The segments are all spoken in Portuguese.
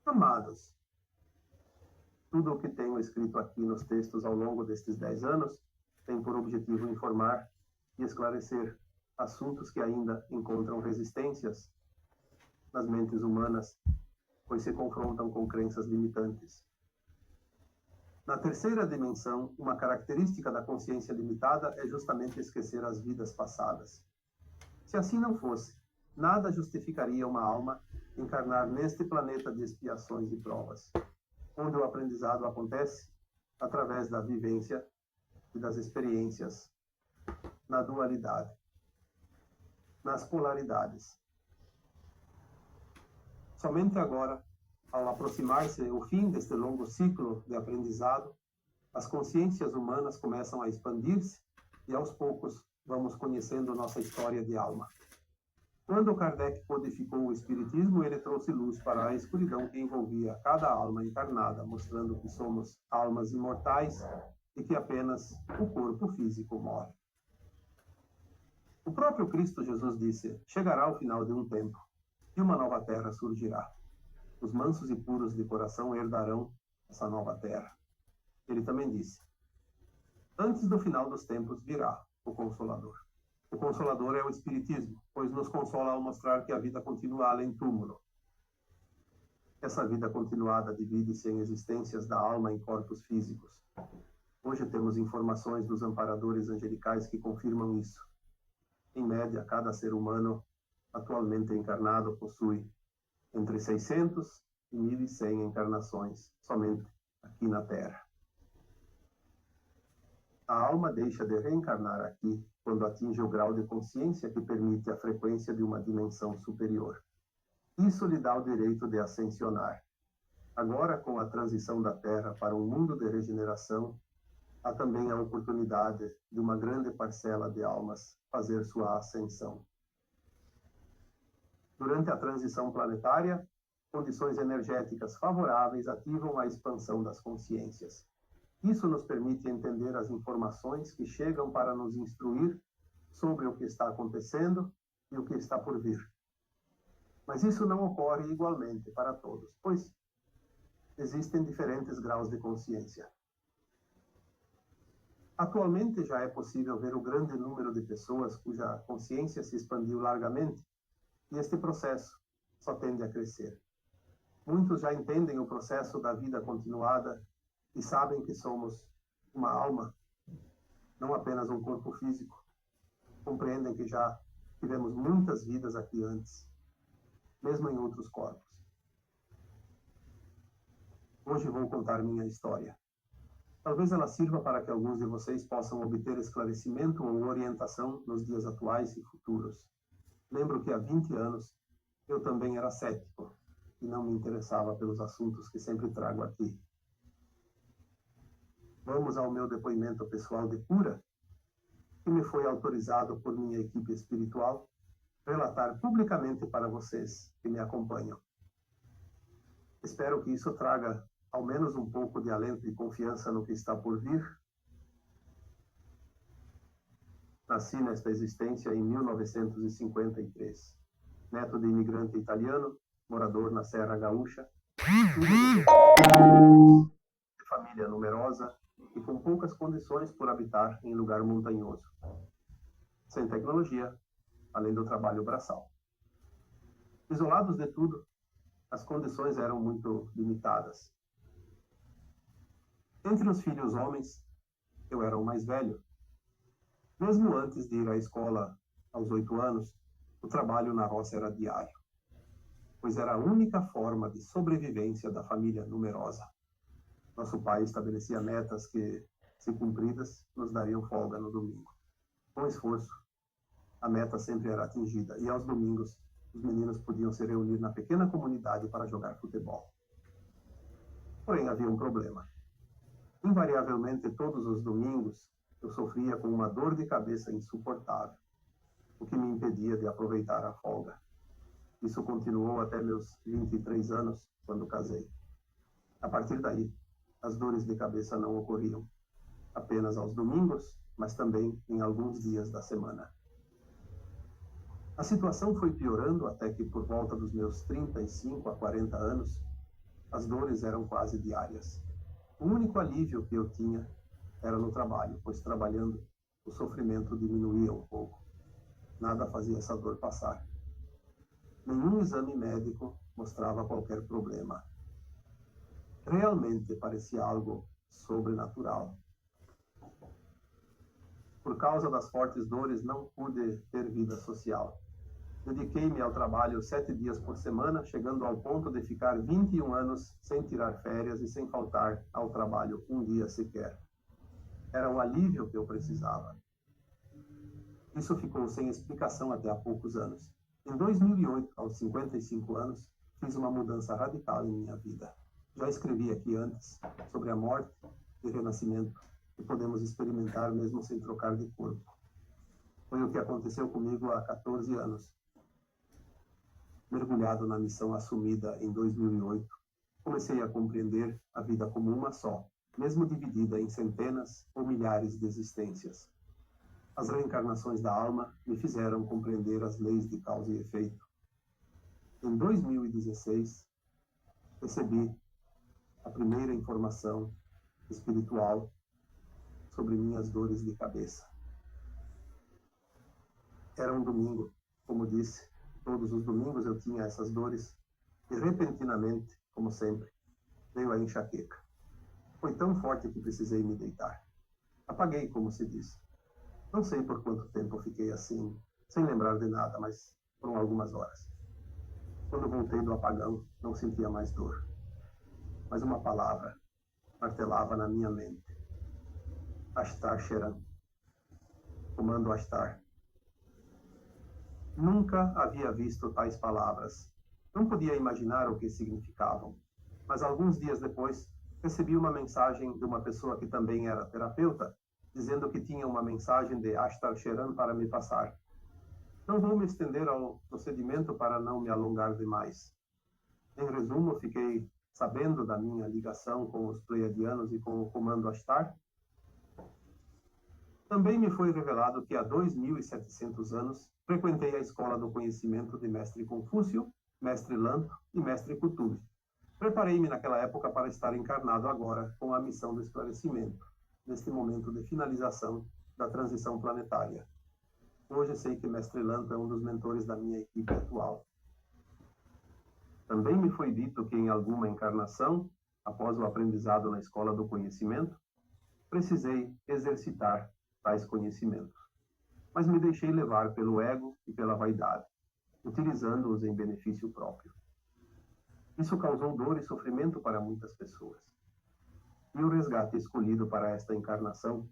Amados, tudo o que tenho escrito aqui nos textos ao longo destes 10 anos tem por objetivo informar e esclarecer assuntos que ainda encontram resistências nas mentes humanas, pois se confrontam com crenças limitantes. Na terceira dimensão, uma característica da consciência limitada é justamente esquecer as vidas passadas. Se assim não fosse, nada justificaria uma alma encarnar neste planeta de expiações e provas, onde o aprendizado acontece através da vivência e das experiências, na dualidade, nas polaridades. Somente agora, ao aproximar-se o fim deste longo ciclo de aprendizado, as consciências humanas começam a expandir-se e, aos poucos, vamos conhecendo nossa história de alma. Quando Kardec codificou o Espiritismo, ele trouxe luz para a escuridão que envolvia cada alma encarnada, mostrando que somos almas imortais e que apenas o corpo físico morre. O próprio Cristo Jesus disse: chegará o final de um tempo e uma nova terra surgirá. Os mansos e puros de coração herdarão essa nova terra. Ele também disse: antes do final dos tempos virá o Consolador. O Consolador é o Espiritismo, pois nos consola ao mostrar que a vida continua além túmulo. Essa vida continuada divide-se em existências da alma em corpos físicos. Hoje temos informações dos amparadores angelicais que confirmam isso. Em média, cada ser humano atualmente encarnado possui entre 600 e 1.100 encarnações, somente aqui na Terra. A alma deixa de reencarnar aqui quando atinge o grau de consciência que permite a frequência de uma dimensão superior. Isso lhe dá o direito de ascensionar. Agora, com a transição da Terra para um mundo de regeneração, há também a oportunidade de uma grande parcela de almas fazer sua ascensão. Durante a transição planetária, condições energéticas favoráveis ativam a expansão das consciências. Isso nos permite entender as informações que chegam para nos instruir sobre o que está acontecendo e o que está por vir. Mas isso não ocorre igualmente para todos, pois existem diferentes graus de consciência. Atualmente já é possível ver o grande número de pessoas cuja consciência se expandiu largamente, e este processo só tende a crescer. Muitos já entendem o processo da vida continuada e sabem que somos uma alma, não apenas um corpo físico. Compreendem que já tivemos muitas vidas aqui antes, mesmo em outros corpos. Hoje vou contar minha história. Talvez ela sirva para que alguns de vocês possam obter esclarecimento ou orientação nos dias atuais e futuros. Lembro que há 20 anos eu também era cético e não me interessava pelos assuntos que sempre trago aqui. Vamos ao meu depoimento pessoal de cura, que me foi autorizado por minha equipe espiritual relatar publicamente para vocês que me acompanham. Espero que isso traga ao menos um pouco de alento e confiança no que está por vir. Nasci nesta existência em 1953. Neto de imigrante italiano, morador na Serra Gaúcha, filho de família numerosa e com poucas condições por habitar em lugar montanhoso. Sem tecnologia, além do trabalho braçal. Isolados de tudo, as condições eram muito limitadas. Entre os filhos homens, eu era o mais velho. Mesmo antes de ir à escola aos 8 anos, o trabalho na roça era diário, pois era a única forma de sobrevivência da família numerosa. Nosso pai estabelecia metas que, se cumpridas, nos dariam folga no domingo. Com esforço, a meta sempre era atingida e aos domingos os meninos podiam se reunir na pequena comunidade para jogar futebol. Porém, havia um problema. Invariavelmente, todos os domingos, eu sofria com uma dor de cabeça insuportável, o que me impedia de aproveitar a folga. Isso continuou até meus 23 anos, quando casei. A partir daí, as dores de cabeça não ocorriam apenas aos domingos, mas também em alguns dias da semana. A situação foi piorando até que, por volta dos meus 35 a 40 anos, As dores eram quase diárias. O único alívio que eu tinha era no trabalho, pois trabalhando o sofrimento diminuía um pouco. Nada fazia essa dor passar. Nenhum exame médico mostrava qualquer problema. Realmente parecia algo sobrenatural. Por causa das fortes dores, não pude ter vida social. Dediquei-me ao trabalho 7 dias por semana, chegando ao ponto de ficar 21 anos sem tirar férias e sem faltar ao trabalho um dia sequer. Era o alívio que eu precisava. Isso ficou sem explicação até há poucos anos. Em 2008, aos 55 anos, fiz uma mudança radical em minha vida. Já escrevi aqui antes sobre a morte e renascimento que podemos experimentar mesmo sem trocar de corpo. Foi o que aconteceu comigo há 14 anos. Mergulhado na missão assumida em 2008, comecei a compreender a vida como uma só, mesmo dividida em centenas ou milhares de existências. As reencarnações da alma me fizeram compreender as leis de causa e efeito. Em 2016, recebi a primeira informação espiritual sobre minhas dores de cabeça. Era um domingo, como disse, todos os domingos eu tinha essas dores e repentinamente, como sempre, veio a enxaqueca. Foi tão forte que precisei me deitar. Apaguei, como se diz. Não sei por quanto tempo fiquei assim, sem lembrar de nada, mas foram algumas horas. Quando voltei do apagão, não sentia mais dor. Mas uma palavra martelava na minha mente. Ashtar Sheran. Comando Ashtar. Nunca havia visto tais palavras. Não podia imaginar o que significavam. Mas alguns dias depois, recebi uma mensagem de uma pessoa que também era terapeuta, dizendo que tinha uma mensagem de Ashtar Sheran para me passar. Não vou me estender ao procedimento para não me alongar demais. Em resumo, fiquei sabendo da minha ligação com os pleiadianos e com o comando Ashtar. Também me foi revelado que há 2.700 anos frequentei a escola do conhecimento de Mestre Confúcio, Mestre Lanto e Mestre Cthulhu. Preparei-me naquela época para estar encarnado agora com a missão do esclarecimento, neste momento de finalização da transição planetária. Hoje sei que Mestre Lanto é um dos mentores da minha equipe atual. Também me foi dito que em alguma encarnação, após o aprendizado na escola do conhecimento, precisei exercitar tais conhecimentos. Mas me deixei levar pelo ego e pela vaidade, utilizando-os em benefício próprio. Isso causou dor e sofrimento para muitas pessoas. E o resgate escolhido para esta encarnação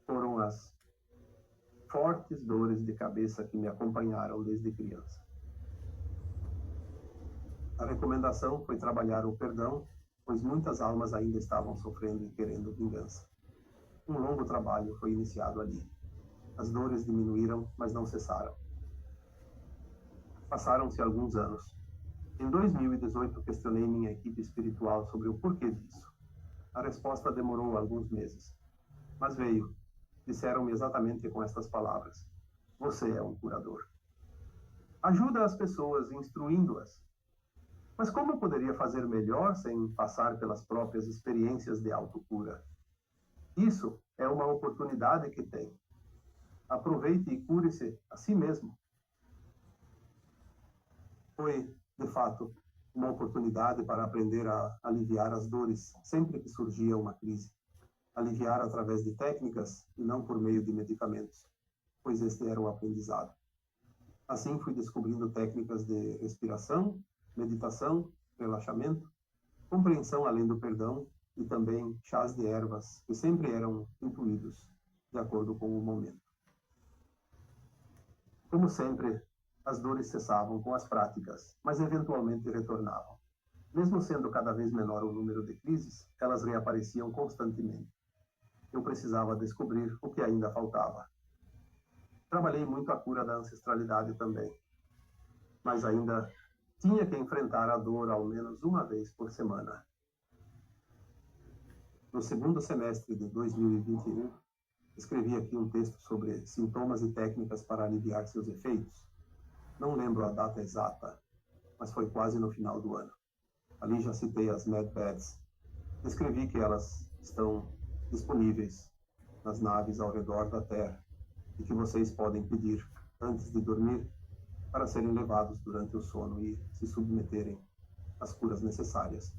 foram as fortes dores de cabeça que me acompanharam desde criança. A recomendação foi trabalhar o perdão, pois muitas almas ainda estavam sofrendo e querendo vingança. Um longo trabalho foi iniciado ali. As dores diminuíram, mas não cessaram. Passaram-se alguns anos. Em 2018, questionei minha equipe espiritual sobre o porquê disso. A resposta demorou alguns meses, mas veio. Disseram-me exatamente com estas palavras: você é um curador. Ajuda as pessoas instruindo-as. Mas como eu poderia fazer melhor sem passar pelas próprias experiências de autocura? Isso é uma oportunidade que tem. Aproveite e cure-se a si mesmo. Foi, de fato, uma oportunidade para aprender a aliviar as dores sempre que surgia uma crise. Aliviar através de técnicas e não por meio de medicamentos, pois este era o aprendizado. Assim fui descobrindo técnicas de respiração, meditação, relaxamento, compreensão além do perdão e também chás de ervas que sempre eram intuídos de acordo com o momento. Como sempre, as dores cessavam com as práticas, mas eventualmente retornavam. Mesmo sendo cada vez menor o número de crises, elas reapareciam constantemente. Eu precisava descobrir o que ainda faltava. Trabalhei muito a cura da ancestralidade também, mas ainda tinha que enfrentar a dor ao menos uma vez por semana. No segundo semestre de 2021, escrevi aqui um texto sobre sintomas e técnicas para aliviar seus efeitos. Não lembro a data exata, mas foi quase no final do ano. Ali já citei as MedBeds. Descrevi que elas estão disponíveis nas naves ao redor da Terra e que vocês podem pedir antes de dormir para serem levados durante o sono e se submeterem às curas necessárias.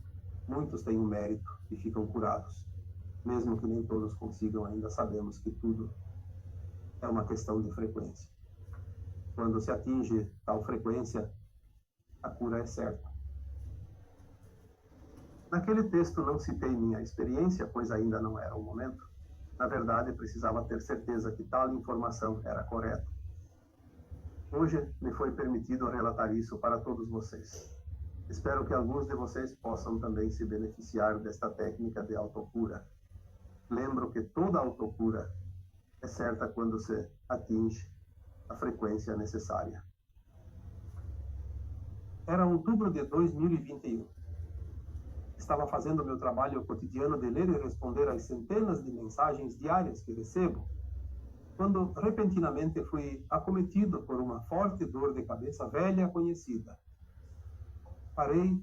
Muitos têm o mérito e ficam curados. Mesmo que nem todos consigam, ainda sabemos que tudo é uma questão de frequência. Quando se atinge tal frequência, a cura é certa. Naquele texto não citei minha experiência, pois ainda não era o momento. Na verdade, precisava ter certeza que tal informação era correta. Hoje me foi permitido relatar isso para todos vocês. Espero que alguns de vocês possam também se beneficiar desta técnica de autocura. Lembro que toda autocura é certa quando se atinge a frequência necessária. Era outubro de 2021. Estava fazendo meu trabalho cotidiano de ler e responder às centenas de mensagens diárias que recebo, quando repentinamente fui acometido por uma forte dor de cabeça velha conhecida. Parei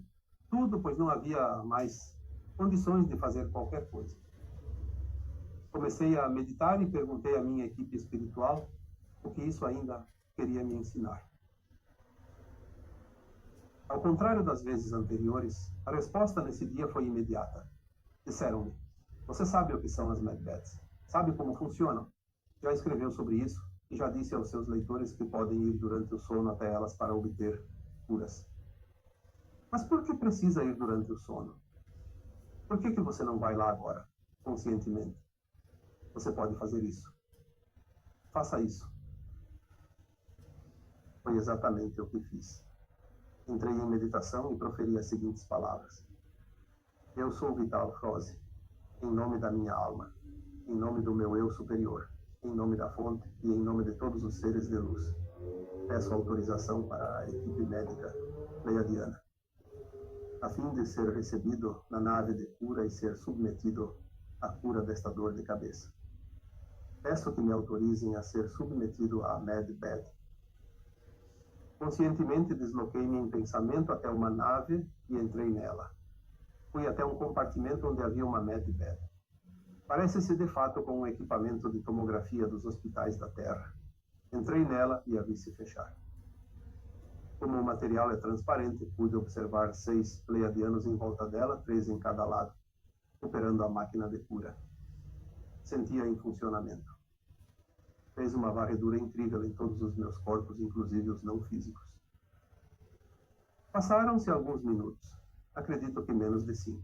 tudo, pois não havia mais condições de fazer qualquer coisa. Comecei a meditar e perguntei à minha equipe espiritual o que isso ainda queria me ensinar. Ao contrário das vezes anteriores, a resposta nesse dia foi imediata. Disseram-me: você sabe o que são as MedBeds? Sabe como funcionam? Já escreveu sobre isso e já disse aos seus leitores que podem ir durante o sono até elas para obter curas. Mas por que precisa ir durante o sono? Por que você não vai lá agora, conscientemente? Você pode fazer isso. Faça isso. Foi exatamente o que fiz. Entrei em meditação e proferi as seguintes palavras: eu sou Vital Froese, em nome da minha alma, em nome do meu eu superior, em nome da fonte e em nome de todos os seres de luz. Peço autorização para a equipe médica pleiadiana, a fim de ser recebido na nave de cura e ser submetido à cura desta dor de cabeça. Peço que me autorizem a ser submetido à MedBed. Conscientemente desloquei-me em pensamento até uma nave e entrei nela. Fui até um compartimento onde havia uma MedBed. Parece-se de fato com um equipamento de tomografia dos hospitais da Terra. Entrei nela e a vi se fechar. Como o material é transparente, pude observar 6 pleiadianos em volta dela, 3 em cada lado, operando a máquina de cura. Sentia em funcionamento. Fez uma varredura incrível em todos os meus corpos, inclusive os não físicos. Passaram-se alguns minutos, acredito que menos de 5.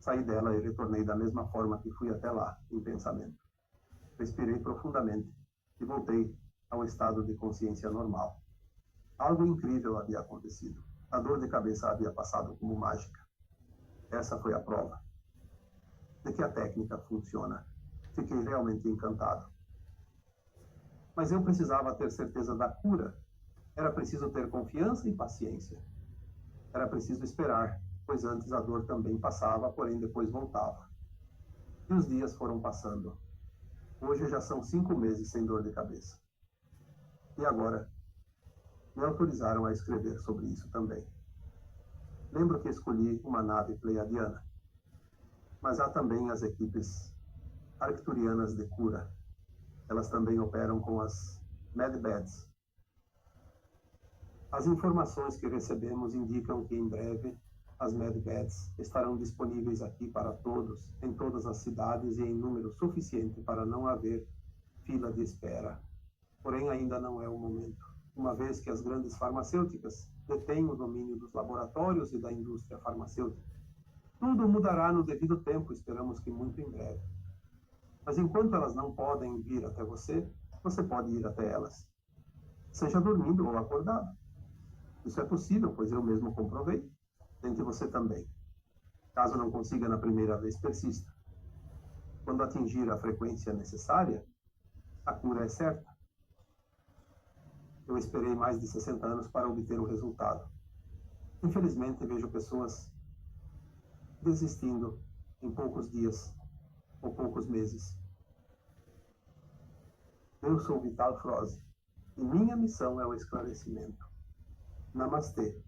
Saí dela e retornei da mesma forma que fui até lá, em pensamento. Respirei profundamente e voltei ao estado de consciência normal. Algo incrível havia acontecido. A dor de cabeça havia passado como mágica. Essa foi a prova de que a técnica funciona. Fiquei realmente encantado. Mas eu precisava ter certeza da cura. Era preciso ter confiança e paciência. Era preciso esperar, pois antes a dor também passava, porém depois voltava. E os dias foram passando. Hoje já são 5 meses sem dor de cabeça. E agora, me autorizaram a escrever sobre isso também. Lembro que escolhi uma nave pleiadiana, mas há também as equipes arcturianas de cura. Elas também operam com as MedBeds. As informações que recebemos indicam que em breve as MedBeds estarão disponíveis aqui para todos, em todas as cidades e em número suficiente para não haver fila de espera. Porém, ainda não é o momento, uma vez que as grandes farmacêuticas detêm o domínio dos laboratórios e da indústria farmacêutica. Tudo mudará no devido tempo, esperamos que muito em breve. Mas enquanto elas não podem vir até você, você pode ir até elas. Seja dormindo ou acordado. Isso é possível, pois eu mesmo comprovei. Tente você também. Caso não consiga na primeira vez, persista. Quando atingir a frequência necessária, a cura é certa. Eu esperei mais de 60 anos para obter o resultado. Infelizmente, vejo pessoas desistindo em poucos dias ou poucos meses. Eu sou Vital Froese e minha missão é o esclarecimento. Namastê.